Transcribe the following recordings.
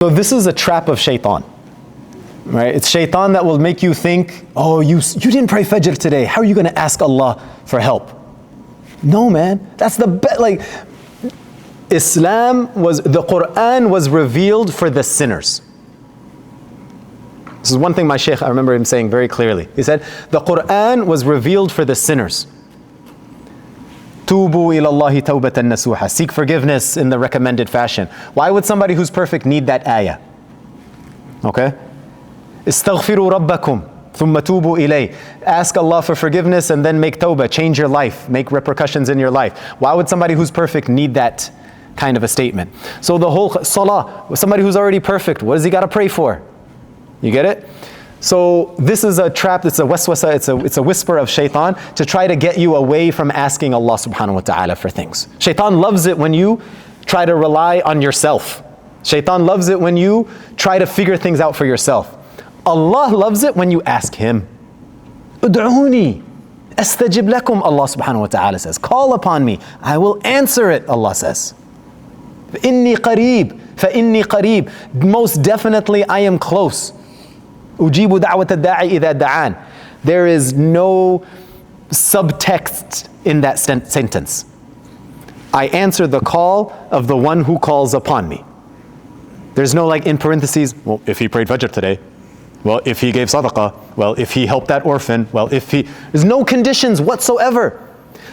So this is a trap of shaitan, right? It's shaitan that will make you think, oh, you didn't pray Fajr today. How are you going to ask Allah for help? No, man. That's the best. Like, the Quran was revealed for the sinners. This is one thing my shaykh, I remember him saying very clearly. He said, the Quran was revealed for the sinners. Tubu ilallahi tawbatan nasuha. Seek forgiveness in the recommended fashion. Why would somebody who's perfect need that ayah? Okay? Istaghfiru rabbakum thumma tubu ilay. Ask Allah for forgiveness and then make tawbah. Change your life. Make repercussions in your life. Why would somebody who's perfect need that kind of a statement? So the whole salah, somebody who's already perfect, what does he got to pray for? You get it? So this is a trap, it's a waswasa, it's a whisper of shaitan to try to get you away from asking Allah subhanahu wa ta'ala for things. Shaitan loves it when you try to rely on yourself. Shaitan loves it when you try to figure things out for yourself. Allah loves it when you ask Him. Ud'uni astajib lakum, Allah subhanahu wa ta'ala says. Call upon me, I will answer it, Allah says. Inni qareeb, fa inni qareeb. Most definitely I am close. Ujibu da'wat ad-da'i idha da'an. There is no subtext in that sentence. I answer the call of the one who calls upon me. There's no like in parentheses, well, if he prayed Fajr today, well, if he gave sadaqah, well, if he helped that orphan, well, if he, there's no conditions whatsoever.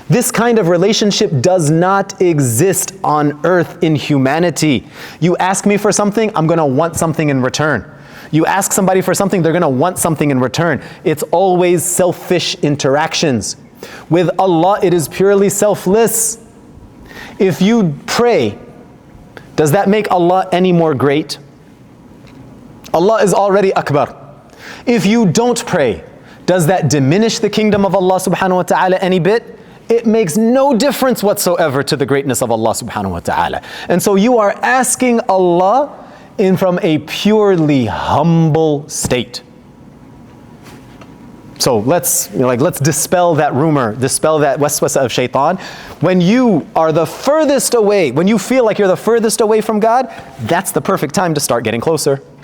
This kind of relationship does not exist on earth in humanity. You ask me for something, I'm going to want something in return. You ask somebody for something, they're going to want something in return. It's always selfish interactions. With Allah, it is purely selfless. If you pray, does that make Allah any more great? Allah is already Akbar. If you don't pray, does that diminish the kingdom of Allah subhanahu wa ta'ala any bit? It makes no difference whatsoever to the greatness of Allah subhanahu wa ta'ala. And so you are asking Allah from a purely humble state. So let's dispel that rumor, dispel that waswasa of shaitan. When you are the furthest away, when you feel like you're the furthest away from God, that's the perfect time to start getting closer.